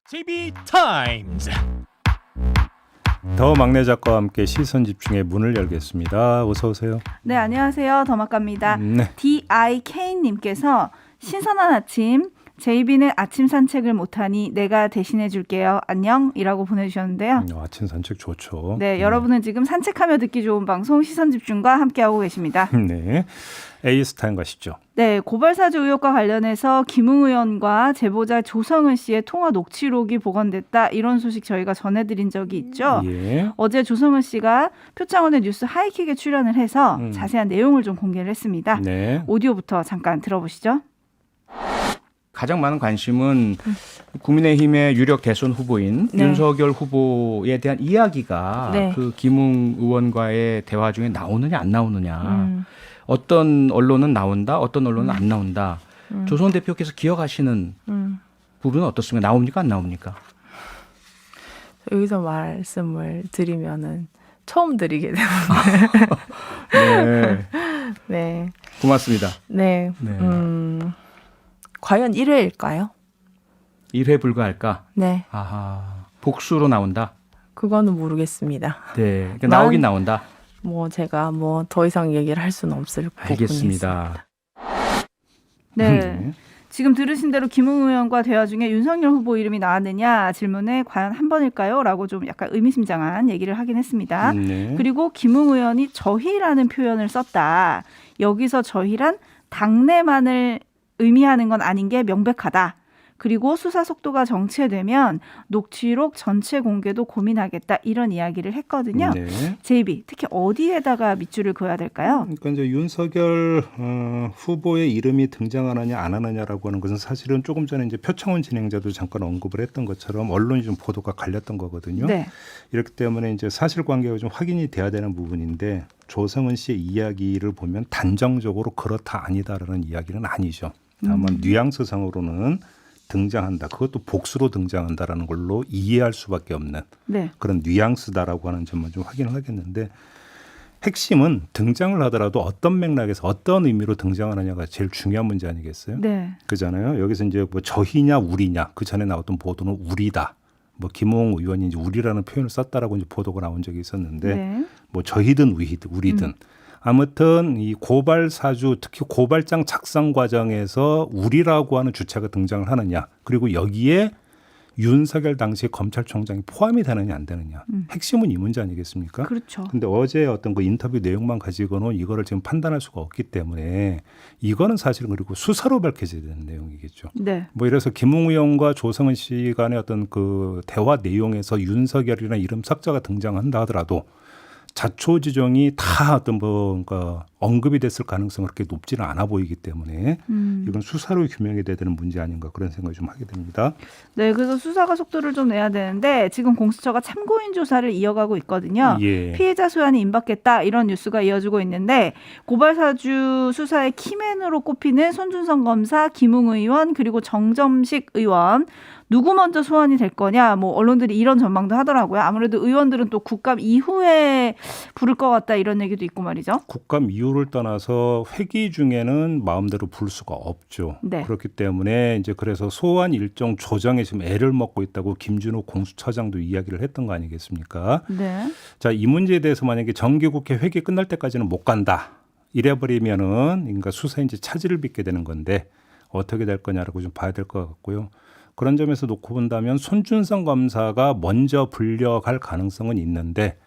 JB타임즈. 더 막내 작가와 함께 시선 집중의 문을 열겠습니다. 어서 오세요. 네, 안녕하세요. 더막갑니다. 네. DIK님께서 신선한 아침, JB는 아침 산책을 못하니 내가 대신해 줄게요. 안녕이라고 보내주셨는데요. 아침 산책 좋죠. 네, 여러분은 지금 산책하며 듣기 좋은 방송 시선 집중과 함께하고 계십니다. 네. A스타인 가시죠. 네, 고발사주 의혹과 관련해서 김웅 의원과 제보자 조성은 씨의 통화 녹취록이 보관됐다. 이런 소식 저희가 전해드린 적이 있죠. 예. 어제 조성은 씨가 표창원의 뉴스 하이킥에 출연을 해서 자세한 내용을 좀 공개를 했습니다. 네. 오디오부터 잠깐 들어보시죠. 가장 많은 관심은 국민의힘의 유력 대선 후보인 네. 윤석열 후보에 대한 이야기가 네. 그 김웅 의원과의 대화 중에 나오느냐 안 나오느냐. 어떤 언론은 나온다, 어떤 언론은 안 나온다. 조선 대표께서 기억하시는 부분은 어떻습니까? 나옵니까, 안 나옵니까? 여기서 말씀을 드리면은 처음 드리게 되는 네, 네. 고맙습니다. 네. 네. 과연 1회일까요? 1회 불가할까? 네. 아하, 복수로 나온다. 그거는 모르겠습니다. 네, 그러니까 나오긴 나온다. 뭐 제가 뭐 더 이상 얘기를 할 수는 없을 부분이 알겠습니다. 네. 지금 들으신 대로 김웅 의원과 대화 중에 윤석열 후보 이름이 나왔느냐 질문에 과연 한 번일까요? 라고 좀 약간 의미심장한 얘기를 하긴 했습니다. 네. 그리고 김웅 의원이 저희라는 표현을 썼다. 여기서 저희란 당내만을 의미하는 건 아닌 게 명백하다. 그리고 수사 속도가 정체되면 녹취록 전체 공개도 고민하겠다. 이런 이야기를 했거든요. 네. JB, 특히 어디에다가 밑줄을 그어야 될까요? 그러니까 이제 윤석열 후보의 이름이 등장하느냐 안 하느냐라고 하는 것은 사실은 조금 전에 이제 표창원 진행자도 잠깐 언급을 했던 것처럼 언론이 좀 보도가 갈렸던 거거든요. 네. 이렇기 때문에 이제 사실관계가 좀 확인이 돼야 되는 부분인데 조성은 씨의 이야기를 보면 단정적으로 그렇다 아니다라는 이야기는 아니죠. 다만 뉘앙스상으로는 등장한다. 그것도 복수로 등장한다라는 걸로 이해할 수밖에 없는 네. 그런 뉘앙스다라고 하는 점만 좀 확인을 하겠는데 핵심은 등장을 하더라도 어떤 맥락에서 어떤 의미로 등장하느냐가 제일 중요한 문제 아니겠어요? 네. 그잖아요. 여기서 이제 뭐 저희냐 우리냐 그 전에 나왔던 보도는 우리다. 뭐 김홍 의원이 이제 우리라는 표현을 썼다라고 이제 보도가 나온 적이 있었는데 네. 뭐 저희든 우리든 아무튼 이 고발 사주 특히 고발장 작성 과정에서 우리라고 하는 주체가 등장을 하느냐 그리고 여기에 윤석열 당시 검찰총장이 포함이 되느냐 안 되느냐 핵심은 이 문제 아니겠습니까? 그렇죠. 근데 어제 어떤 그 인터뷰 내용만 가지고는 이거를 지금 판단할 수가 없기 때문에 이거는 사실은 그리고 수사로 밝혀져야 되는 내용이겠죠. 네. 뭐 이래서 김웅 의원과 조성은 씨 간의 어떤 그 대화 내용에서 윤석열이나 이름 삭제가 등장한다 하더라도 자초지종이 다 어떤 뭐 그러니까 언급이 됐을 가능성이 그렇게 높지는 않아 보이기 때문에 이건 수사로 규명이 돼야 되는 문제 아닌가 그런 생각을 좀 하게 됩니다. 네, 그래서 수사가 속도를 좀 내야 되는데 지금 공수처가 참고인 조사를 이어가고 있거든요. 예. 피해자 소환이 임박했다 이런 뉴스가 이어지고 있는데 고발사주 수사의 키맨으로 꼽히는 손준성 검사, 김웅 의원 그리고 정점식 의원 누구 먼저 소환이 될 거냐 뭐 언론들이 이런 전망도 하더라고요. 아무래도 의원들은 또 국감 이후에 부를 것 같다 이런 얘기도 있고 말이죠. 국감 이유를 떠나서 회기 중에는 마음대로 부를 수가 없죠. 네. 그렇기 때문에 이제 그래서 소환 일정 조정에 지금 애를 먹고 있다고 김준호 공수처장도 이야기를 했던 거 아니겠습니까? 네. 자, 이 문제에 대해서 만약에 정기국회 회기 끝날 때까지는 못 간다. 이래버리면은 그러니까 수사에 이제 차질을 빚게 되는 건데 어떻게 될 거냐라고 좀 봐야 될 것 같고요. 그런 점에서 놓고 본다면 손준성 검사가 먼저 불려갈 가능성은 있는데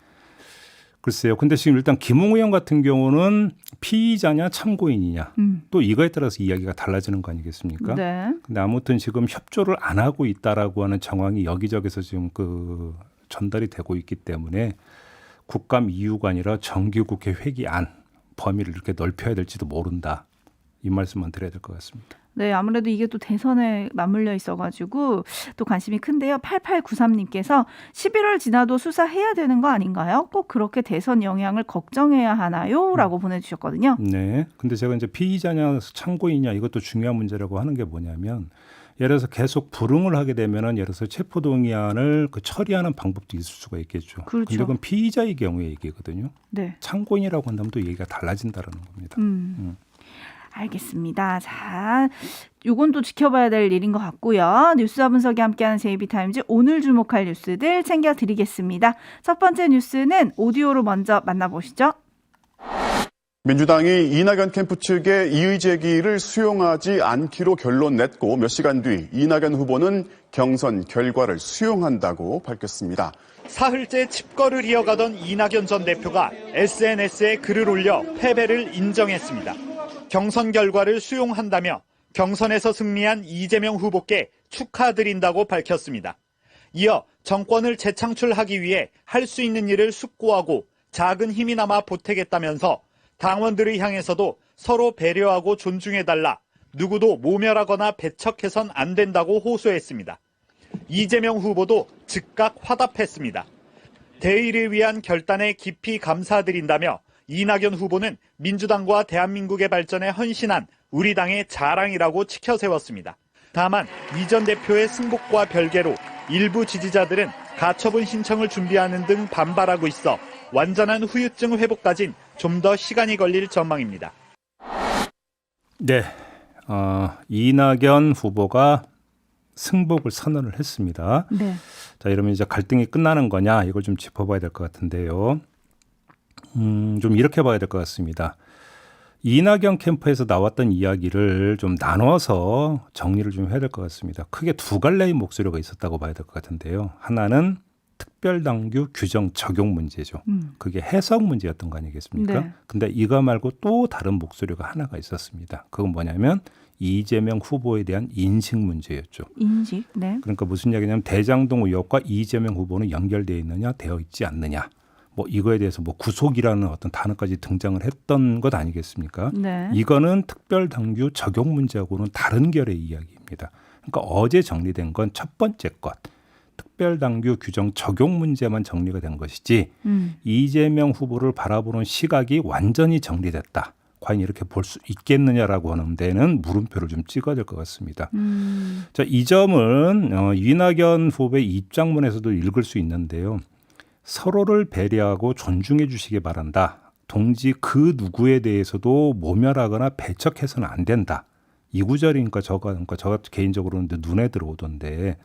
글쎄요. 근데 지금 일단 김웅 의원 같은 경우는 피의자냐 참고인이냐 또 이거에 따라서 이야기가 달라지는 거 아니겠습니까? 네. 근데 아무튼 지금 협조를 안 하고 있다라고 하는 정황이 여기저기서 지금 그 전달이 되고 있기 때문에 국감 이유가 아니라 정기국회 회기안 범위를 이렇게 넓혀야 될지도 모른다. 이 말씀만 드려야 될 것 같습니다. 네, 아무래도 이게 또 대선에 맞물려 있어가지고 또 관심이 큰데요. 8893님께서 11월 지나도 수사해야 되는 거 아닌가요? 꼭 그렇게 대선 영향을 걱정해야 하나요? 라고 보내주셨거든요. 네. 근데 제가 이제 피의자냐 참고인이냐 이것도 중요한 문제라고 하는 게 뭐냐면 예를 들어서 계속 불응을 하게 되면은 예를 들어서 체포동의안을 그 처리하는 방법도 있을 수가 있겠죠. 그렇죠. 근데 그건 피의자의 경우의 얘기거든요. 네. 참고인이라고 한다면 또 얘기가 달라진다라는 겁니다. 알겠습니다. 자, 요건 또 지켜봐야 될 일인 것 같고요. 뉴스와 분석이 함께하는 JB타임즈 오늘 주목할 뉴스들 챙겨드리겠습니다. 첫 번째 뉴스는 오디오로 먼저 만나보시죠. 민주당이 이낙연 캠프 측의 이의 제기를 수용하지 않기로 결론 냈고 몇 시간 뒤 이낙연 후보는 경선 결과를 수용한다고 밝혔습니다. 사흘째 칩거를 이어가던 이낙연 전 대표가 SNS에 글을 올려 패배를 인정했습니다. 경선 결과를 수용한다며 경선에서 승리한 이재명 후보께 축하드린다고 밝혔습니다. 이어 정권을 재창출하기 위해 할 수 있는 일을 숙고하고 작은 힘이나마 보태겠다면서 당원들을 향해서도 서로 배려하고 존중해달라, 누구도 모멸하거나 배척해선 안 된다고 호소했습니다. 이재명 후보도 즉각 화답했습니다. 대의를 위한 결단에 깊이 감사드린다며 이낙연 후보는 민주당과 대한민국의 발전에 헌신한 우리 당의 자랑이라고 치켜세웠습니다. 다만 이 전 대표의 승복과 별개로 일부 지지자들은 가처분 신청을 준비하는 등 반발하고 있어 완전한 후유증 회복까진 좀 더 시간이 걸릴 전망입니다. 네, 이낙연 후보가 승복을 선언을 했습니다. 네. 자, 이러면 이제 갈등이 끝나는 거냐 이걸 좀 짚어봐야 될 것 같은데요. 좀 이렇게 봐야 될 것 같습니다. 이낙연 캠프에서 나왔던 이야기를 좀 나눠서 정리를 좀 해야 될 것 같습니다. 크게 두 갈래의 목소리가 있었다고 봐야 될 것 같은데요. 하나는 특별당규 규정 적용 문제죠. 그게 해석 문제였던 거 아니겠습니까? 네. 근데 이거 말고 또 다른 목소리가 하나가 있었습니다. 그건 뭐냐면 이재명 후보에 대한 인식 문제였죠. 인식. 네. 그러니까 무슨 이야기냐면 대장동 의혹과 이재명 후보는 연결되어 있느냐, 되어 있지 않느냐. 뭐 이거에 대해서 뭐 구속이라는 어떤 단어까지 등장을 했던 것 아니겠습니까? 네. 이거는 특별당규 적용 문제하고는 다른 결의 이야기입니다. 그러니까 어제 정리된 건 첫 번째 것. 특별당규 규정 적용 문제만 정리가 된 것이지 이재명 후보를 바라보는 시각이 완전히 정리됐다. 과연 이렇게 볼 수 있겠느냐라고 하는 데는 물음표를 좀 찍어야 될 것 같습니다. 자, 이 점은 이낙연 후보의 입장문에서도 읽을 수 있는데요. 서로를 배려하고 존중해 주시기 바란다. 동지 그 누구에 대해서도 모멸하거나 배척해서는 안 된다. 이 구절이니까 저 개인적으로는 눈에 들어오던데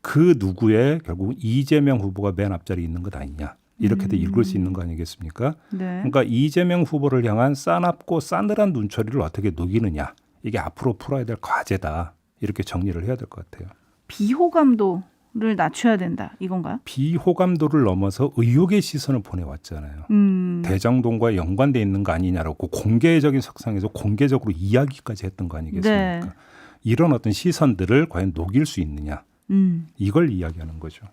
그 누구에 결국 이재명 후보가 맨 앞자리에 있는 것 아니냐. 이렇게도 읽을 수 있는 거 아니겠습니까? 네. 그러니까 이재명 후보를 향한 싸납고 싸늘한 눈초리를 어떻게 녹이느냐. 이게 앞으로 풀어야 될 과제다. 이렇게 정리를 해야 될 것 같아요. 비호감도를 낮춰야 된다. 이건가요? 비호감도를 넘어서 의혹의 시선을 보내왔잖아요. 대장동과 연관돼 있는 거 아니냐라고 공개적인 석상에서 공개적으로 이야기까지 했던 거 아니겠습니까? 네. 이런 어떤 시선들을 과연 녹일 수 있느냐. 이걸 이야기하는 거죠.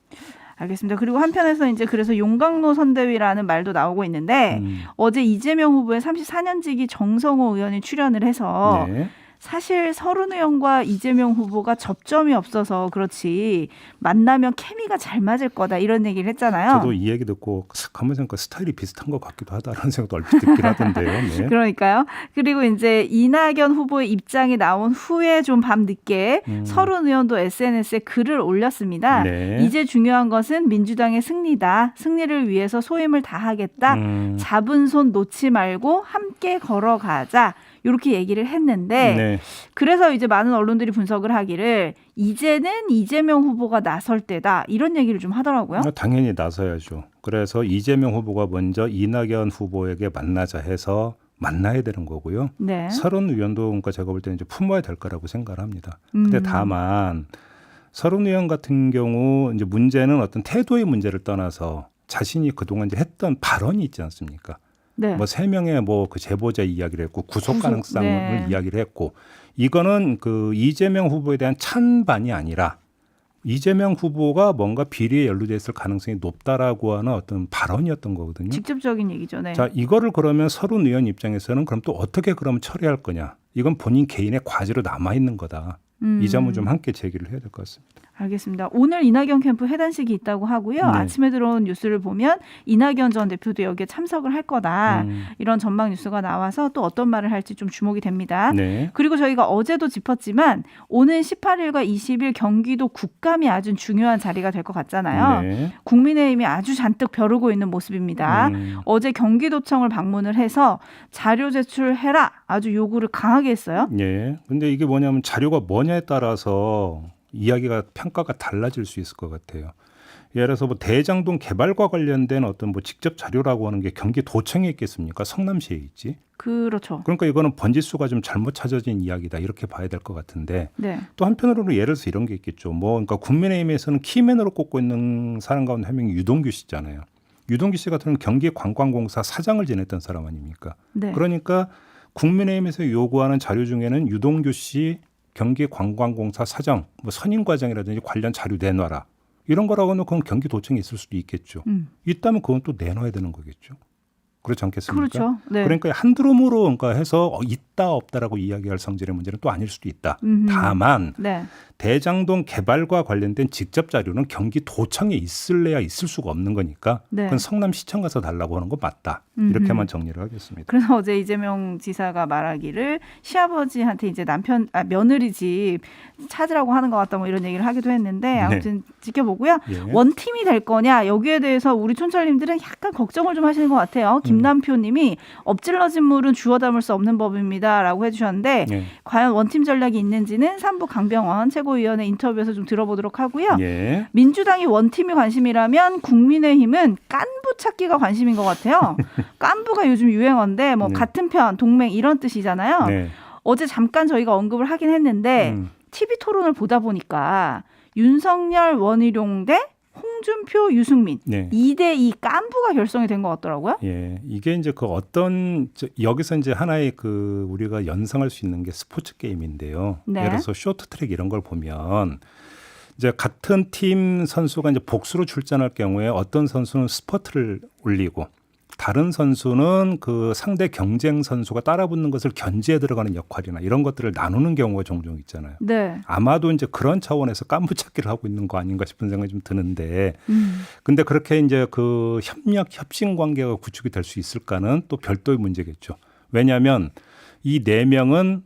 알겠습니다. 그리고 한편에서 이제 그래서 용광로 선대위라는 말도 나오고 있는데 어제 이재명 후보의 34년지기 정성호 의원이 출연을 해서 네. 사실 서른 의원과 이재명 후보가 접점이 없어서 그렇지 만나면 케미가 잘 맞을 거다 이런 얘기를 했잖아요. 저도 이 얘기 듣고 가만 생각하니까 스타일이 비슷한 것 같기도 하다라는 생각도 얼핏 듣긴 하던데요. 네. 그러니까요. 그리고 이제 이낙연 후보의 입장이 나온 후에 좀 밤늦게 서른 의원도 SNS에 글을 올렸습니다. 네. 이제 중요한 것은 민주당의 승리다. 승리를 위해서 소임을 다하겠다. 잡은 손 놓지 말고 함께 걸어가자. 이렇게 얘기를 했는데 네. 그래서 이제 많은 언론들이 분석을 하기를 이제는 이재명 후보가 나설 때다. 이런 얘기를 좀 하더라고요. 당연히 나서야죠. 그래서 이재명 후보가 먼저 이낙연 후보에게 만나자 해서 만나야 되는 거고요. 네. 서른 의원도 그러니까 제가 볼 때는 이제 품어야 될 거라고 생각을 합니다. 근데 다만 서른 의원 같은 경우 이제 문제는 어떤 태도의 문제를 떠나서 자신이 그동안 이제 했던 발언이 있지 않습니까? 네. 뭐 세 명의 뭐 그 제보자 이야기를 했고 구속 가능성을 네. 이야기를 했고 이거는 그 이재명 후보에 대한 찬반이 아니라 이재명 후보가 뭔가 비리에 연루돼 있을 가능성이 높다라고 하는 어떤 발언이었던 거거든요. 직접적인 얘기죠. 네. 자, 이거를 그러면 서른 의원 입장에서는 그럼 또 어떻게 그러면 처리할 거냐? 이건 본인 개인의 과제로 남아 있는 거다. 이 점은 좀 함께 제기를 해야 될 것 같습니다. 알겠습니다. 오늘 이낙연 캠프 해단식이 있다고 하고요. 네. 아침에 들어온 뉴스를 보면 이낙연 전 대표도 여기에 참석을 할 거다. 이런 전망 뉴스가 나와서 또 어떤 말을 할지 좀 주목이 됩니다. 네. 그리고 저희가 어제도 짚었지만 오는 18일과 20일 경기도 국감이 아주 중요한 자리가 될 것 같잖아요. 네. 국민의힘이 아주 잔뜩 벼르고 있는 모습입니다. 어제 경기도청을 방문을 해서 자료 제출해라 아주 요구를 강하게 했어요. 예. 근데 이게 뭐냐면 자료가 뭐냐에 따라서 이야기가 평가가 달라질 수 있을 것 같아요. 예를 들어서 뭐 대장동 개발과 관련된 어떤 뭐 직접 자료라고 하는 게 경기도청에 있겠습니까? 성남시에 있지. 그렇죠. 그러니까 이거는 번지수가 좀 잘못 찾아진 이야기다 이렇게 봐야 될 것 같은데 네. 또 한편으로는 예를 들어서 이런 게 있겠죠. 뭐 그러니까 국민의힘에서는 키맨으로 꼽고 있는 사람 가운데 한 명이 유동규 씨잖아요. 유동규 씨 같은 경우는 경기관광공사 사장을 지냈던 사람 아닙니까? 네. 그러니까 국민의힘에서 요구하는 자료 중에는 유동규 씨 경기관광공사 사장, 뭐 선임과장이라든지 관련 자료 내놔라. 이런 거라고는 그건 경기도청에 있을 수도 있겠죠. 있다면 그건 또 내놔야 되는 거겠죠. 그렇지 않겠습니까? 그렇죠. 네. 그러니까 한드럼으로 그러니까 해서 있다 없다라고 이야기할 성질의 문제는 또 아닐 수도 있다. 다만 네. 대장동 개발과 관련된 직접 자료는 경기도청에 있을래야 있을 수가 없는 거니까 네. 그건 성남시청 가서 달라고 하는 거 맞다. 이렇게만 정리를 하겠습니다. 그래서 어제 이재명 지사가 말하기를 시아버지한테 이제 며느리 집 찾으라고 하는 것 같다 뭐 이런 얘기를 하기도 했는데 아무튼 지켜보고요. 예. 원팀이 될 거냐 여기에 대해서 우리 촌철님들은 약간 걱정을 좀 하시는 것 같아요. 김남표님이 엎질러진 물은 주워 담을 수 없는 법입니다라고 해주셨는데 예. 과연 원팀 전략이 있는지는 3부 강병원 최고위원의 인터뷰에서 좀 들어보도록 하고요. 예. 민주당이 원팀이 관심이라면 국민의힘은 깐부 찾기가 관심인 것 같아요. 깐부가 요즘 유행어인데 뭐 네. 같은 편, 동맹 이런 뜻이잖아요. 네. 어제 잠깐 저희가 언급을 하긴 했는데 TV 토론을 보다 보니까 윤석열, 원희룡 대 홍준표, 유승민 네. 2대2 깐부가 결성이 된 것 같더라고요. 예, 이게 이제 그 어떤 여기서 이제 하나의 그 우리가 연상할 수 있는 게 스포츠 게임인데요. 네. 예를 들어서 쇼트트랙 이런 걸 보면 이제 같은 팀 선수가 이제 복수로 출전할 경우에 어떤 선수는 스퍼트를 올리고 다른 선수는 그 상대 경쟁 선수가 따라붙는 것을 견제해 들어가는 역할이나 이런 것들을 나누는 경우가 종종 있잖아요. 네. 아마도 이제 그런 차원에서 깐부 찾기를 하고 있는 거 아닌가 싶은 생각이 좀 드는데, 근데 그렇게 이제 그 협신 관계가 구축이 될 수 있을까는 또 별도의 문제겠죠. 왜냐하면 이 네 명은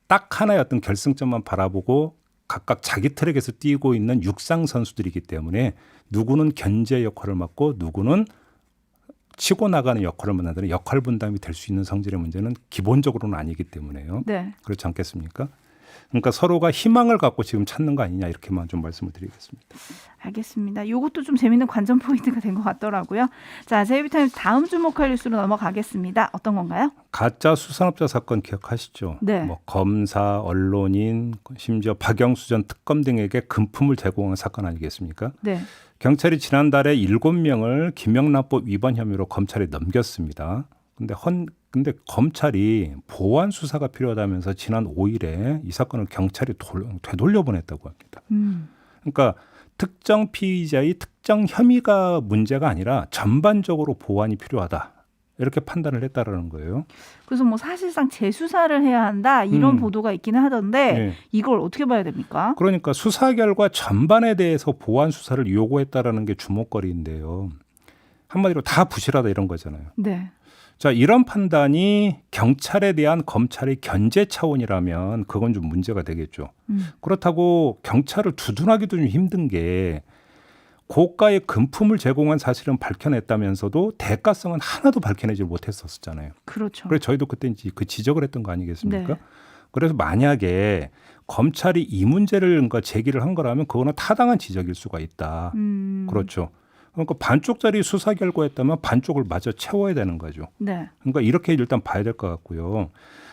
딱 하나의 어떤 결승점만 바라보고 각각 자기 트랙에서 뛰고 있는 육상 선수들이기 때문에 누구는 견제 역할을 맡고 누구는 치고 나가는 역할을 맡는 역할 분담이 될 수 있는 성질의 문제는 기본적으로는 아니기 때문에요. 네. 그렇지 않겠습니까? 그러니까 서로가 희망을 갖고 지금 찾는 거 아니냐 이렇게만 좀 말씀을 드리겠습니다. 알겠습니다. 이것도 좀 재밌는 관전 포인트가 된 것 같더라고요. 자, 제이비타임즈 다음 주목할 뉴스로 넘어가겠습니다. 어떤 건가요? 가짜 수산업자 사건 기억하시죠? 네. 뭐 검사, 언론인, 심지어 박영수 전 특검 등에게 금품을 제공한 사건 아니겠습니까? 네. 경찰이 지난달에 7명을 김영란법 위반 혐의로 검찰에 넘겼습니다. 근데 검찰이 보완 수사가 필요하다면서 지난 5일에 이 사건을 경찰이 되돌려 보냈다고 합니다. 그러니까 특정 피의자의 특정 혐의가 문제가 아니라 전반적으로 보완이 필요하다. 이렇게 판단을 했다라는 거예요. 그래서 뭐 사실상 재수사를 해야 한다 이런 보도가 있기는 하던데 네. 이걸 어떻게 봐야 됩니까? 그러니까 수사 결과 전반에 대해서 보완 수사를 요구했다라는 게 주목거리인데요. 한마디로 다 부실하다 이런 거잖아요. 네. 자, 이런 판단이 경찰에 대한 검찰의 견제 차원이라면 그건 좀 문제가 되겠죠. 그렇다고 경찰을 두둔하기도 좀 힘든 게 고가의 금품을 제공한 사실은 밝혀냈다면서도 대가성은 하나도 밝혀내지 못했었잖아요. 그렇죠. 그래서 저희도 그때 이제 그 지적을 했던 거 아니겠습니까? 네. 그래서 만약에 검찰이 이 문제를 그러니까 제기를 한 거라면 그거는 타당한 지적일 수가 있다. 그렇죠. 그러니까 반쪽짜리 수사 결과였다면 반쪽을 마저 채워야 되는 거죠. 네. 그러니까 이렇게 일단 봐야 될 것 같고요.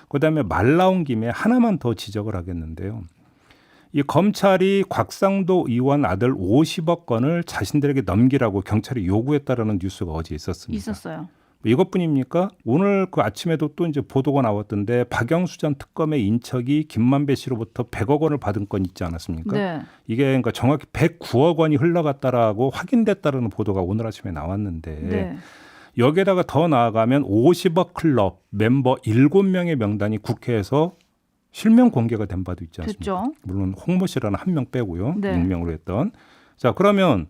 그다음에 말 나온 김에 하나만 더 지적을 하겠는데요. 이 검찰이 곽상도 의원 아들 50억 건을 자신들에게 넘기라고 경찰이 요구했다라는 뉴스가 어제 있었습니다. 있었어요. 이것뿐입니까? 오늘 그 아침에도 또 이제 보도가 나왔던데 박영수 전 특검의 인척이 김만배 씨로부터 100억 원을 받은 건 있지 않았습니까? 네. 이게 그러니까 정확히 109억 원이 흘러갔다라고 확인됐다라는 보도가 오늘 아침에 나왔는데 네. 여기에다가 더 나아가면 50억 클럽 멤버 7명의 명단이 국회에서 실명 공개가 된 바도 있지 않습니까? 됐죠. 물론 홍모 씨라는 한 명 빼고요. 네. 익명으로 했던. 자, 그러면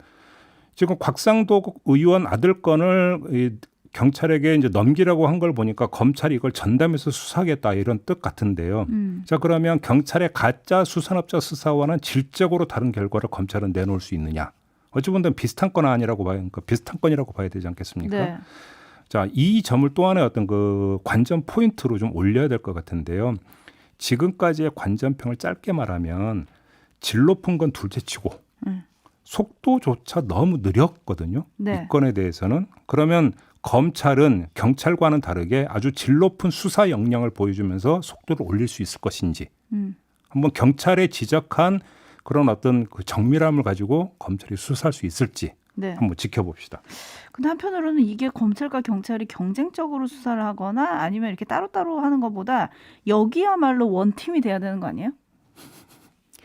지금 곽상도 의원 아들 건을 이 경찰에게 이제 넘기라고 한 걸 보니까 검찰이 이걸 전담해서 수사하겠다 이런 뜻 같은데요. 자, 그러면 경찰의 가짜 수산업자 수사와는 질적으로 다른 결과를 검찰은 내놓을 수 있느냐? 어찌 보면 비슷한 건 아니라고 봐야, 그러니까 비슷한 건이라고 봐야 되지 않겠습니까? 네. 자, 이 점을 또 하나의 어떤 그 관전 포인트로 좀 올려야 될 것 같은데요. 지금까지의 관전평을 짧게 말하면 질 높은 건 둘째치고 속도조차 너무 느렸거든요. 네. 이 건에 대해서는. 그러면 검찰은 경찰과는 다르게 아주 질 높은 수사 역량을 보여주면서 속도를 올릴 수 있을 것인지 한번 경찰에 지적한 그런 어떤 그 정밀함을 가지고 검찰이 수사할 수 있을지 네. 한번 지켜봅시다. 근데 한편으로는 이게 검찰과 경찰이 경쟁적으로 수사를 하거나 아니면 이렇게 따로따로 하는 것보다 여기야말로 원팀이 돼야 되는 거 아니에요?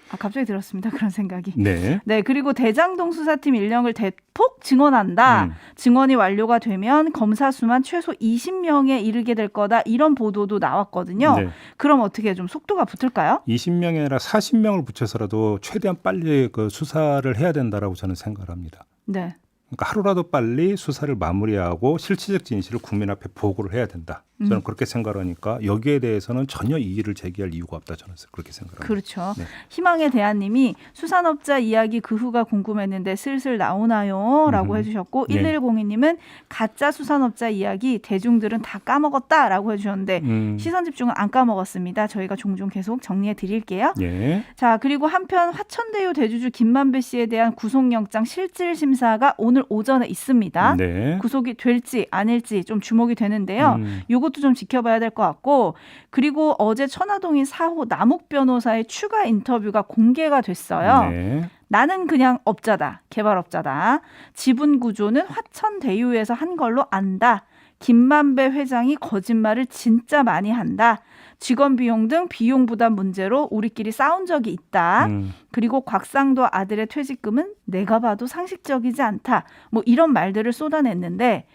아, 갑자기 들었습니다. 그런 생각이. 네. 네, 그리고 대장동 수사팀 인력을 대폭 증원한다. 증원이 완료가 되면 검사 수만 최소 20명에 이르게 될 거다. 이런 보도도 나왔거든요. 네. 그럼 어떻게 좀 속도가 붙을까요? 20명이 아니라 40명을 붙여서라도 최대한 빨리 그 수사를 해야 된다라고 저는 생각을 합니다. 네. 그러니까 하루라도 빨리 수사를 마무리하고 실체적 진실을 국민 앞에 보고를 해야 된다. 저는 그렇게 생각을 하니까 여기에 대해서는 전혀 이의를 제기할 이유가 없다. 저는 그렇게 생각합니다. 그렇죠. 네. 희망의 대한님이 수산업자 이야기 그 후가 궁금했는데 슬슬 나오나요? 라고 해주셨고 네. 1102님은 가짜 수산업자 이야기 대중들은 다 까먹었다 라고 해주셨는데 시선 집중은 안 까먹었습니다. 저희가 종종 계속 정리해 드릴게요. 예. 자, 그리고 한편 화천대유 대주주 김만배 씨에 대한 구속영장 실질 심사가 오늘 오전에 있습니다. 네. 구속이 될지 아닐지 좀 주목이 되는데요. 요것도 좀 지켜봐야 될 것 같고, 그리고 어제 천화동인 4호 남욱 변호사의 추가 인터뷰가 공개가 됐어요. 네. 나는 그냥 업자다. 개발업자다. 지분 구조는 화천대유에서 한 걸로 안다. 김만배 회장이 거짓말을 진짜 많이 한다. 직원 비용 등 비용 부담 문제로 우리끼리 싸운 적이 있다. 그리고 곽상도 아들의 퇴직금은 내가 봐도 상식적이지 않다. 뭐 이런 말들을 쏟아냈는데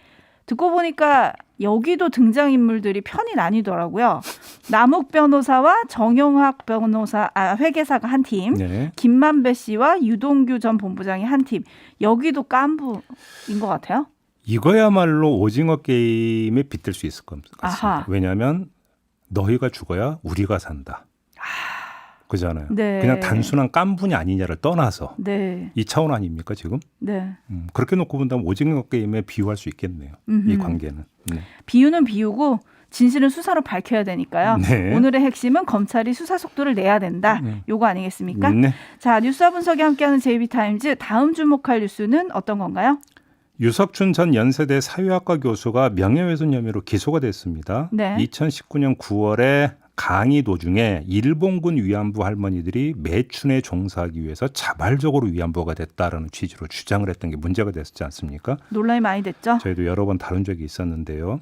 듣고 보니까 여기도 등장인물들이 편이 나뉘더라고요. 남욱 변호사와 정용학 변호사, 회계사가 한 팀, 네. 김만배 씨와 유동규 전 본부장이 한 팀. 여기도 깐부인 것 같아요. 이거야말로 오징어 게임에 빗댈 수 있을 것 같습니다. 아하. 왜냐하면 너희가 죽어야 우리가 산다. 그잖아요. 네. 그냥 단순한 깐분이 아니냐를 떠나서 네. 이 차원 아닙니까 지금? 네. 그렇게 놓고 본다면 오징어 게임에 비유할 수 있겠네요. 이 관계는. 네. 비유는 비유고 진실은 수사로 밝혀야 되니까요. 네. 오늘의 핵심은 검찰이 수사 속도를 내야 된다. 요거 아니겠습니까? 네. 자, 뉴스와 분석이 함께하는 JB타임즈 다음 주목할 뉴스는 어떤 건가요? 유석춘 전 연세대 사회학과 교수가 명예훼손 혐의로 기소가 됐습니다. 네. 2019년 9월에 강의 도중에 일본군 위안부 할머니들이 매춘에 종사하기 위해서 자발적으로 위안부가 됐다라는 취지로 주장을 했던 게 문제가 됐었지 않습니까? 논란이 많이 됐죠? 저희도 여러 번 다룬 적이 있었는데요.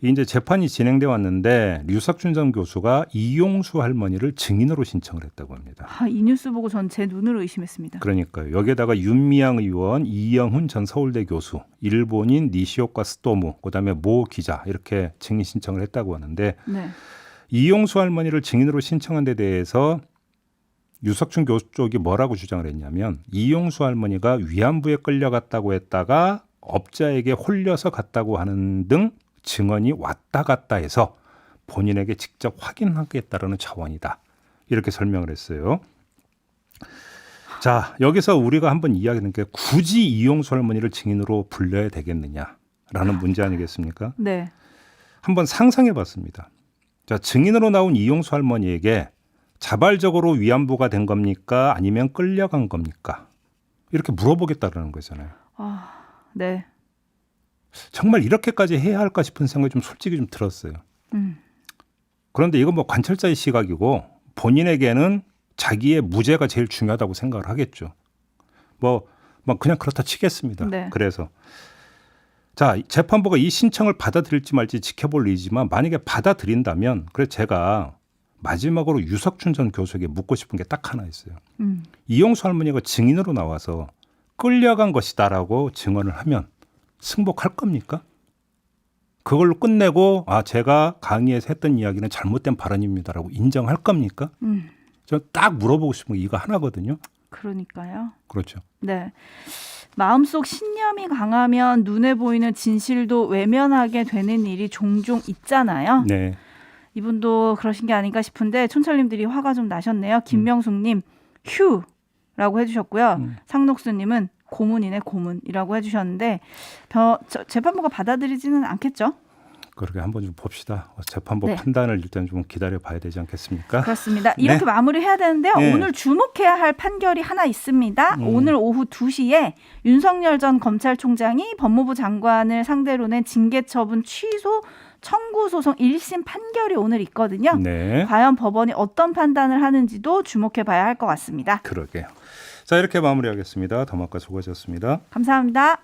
이제 재판이 진행돼 왔는데 류석준 전 교수가 이용수 할머니를 증인으로 신청을 했다고 합니다. 이 뉴스 보고 전 제 눈으로 의심했습니다. 그러니까요. 여기에다가 윤미향 의원, 이영훈 전 서울대 교수, 일본인 니시오카 스토무, 그다음에 모 기자 이렇게 증인 신청을 했다고 하는데 네. 이용수 할머니를 증인으로 신청한 데 대해서 유석춘 교수 쪽이 뭐라고 주장을 했냐면 이용수 할머니가 위안부에 끌려갔다고 했다가 업자에게 홀려서 갔다고 하는 등 증언이 왔다 갔다 해서 본인에게 직접 확인하겠다라는 차원이다. 이렇게 설명을 했어요. 자, 여기서 우리가 한번 이야기하는 게 굳이 이용수 할머니를 증인으로 불러야 되겠느냐라는 문제 아니겠습니까? 네. 한번 상상해 봤습니다. 자, 증인으로 나온 이용수 할머니에게 자발적으로 위안부가 된 겁니까? 아니면 끌려간 겁니까? 이렇게 물어보겠다라는 거잖아요. 네. 정말 이렇게까지 해야 할까 싶은 생각이 좀 솔직히 좀 들었어요. 그런데 이건 뭐 관찰자의 시각이고 본인에게는 자기의 무죄가 제일 중요하다고 생각을 하겠죠. 뭐 그냥 그렇다 치겠습니다. 네. 그래서 자, 재판부가 이 신청을 받아들일지 말지 지켜볼 일이지만 만약에 받아들인다면 그래서 제가 마지막으로 유석춘 전 교수에게 묻고 싶은 게 딱 하나 있어요. 이용수 할머니가 증인으로 나와서 끌려간 것이다라고 증언을 하면 승복할 겁니까? 그걸로 끝내고 제가 강의에서 했던 이야기는 잘못된 발언입니다라고 인정할 겁니까? 저 딱 물어보고 싶은 게 이거 하나거든요. 그러니까요. 그렇죠. 네. 마음속 신념이 강하면 눈에 보이는 진실도 외면하게 되는 일이 종종 있잖아요. 네. 이분도 그러신 게 아닌가 싶은데 촌철님들이 화가 좀 나셨네요. 김명숙님 휴라고 해주셨고요. 상록수님은 고문이네 고문이라고 해주셨는데 재판부가 받아들이지는 않겠죠? 그렇게 한번 좀 봅시다. 재판부 네. 판단을 일단 좀 기다려 봐야 되지 않겠습니까? 그렇습니다. 이렇게 네. 마무리해야 되는데요. 네. 오늘 주목해야 할 판결이 하나 있습니다. 오늘 오후 2시에 윤석열 전 검찰총장이 법무부 장관을 상대로 낸 징계처분 취소 청구 소송 1심 판결이 오늘 있거든요. 네. 과연 법원이 어떤 판단을 하는지도 주목해 봐야 할 것 같습니다. 그러게요. 자, 이렇게 마무리하겠습니다. 더마카 수고하셨습니다. 감사합니다.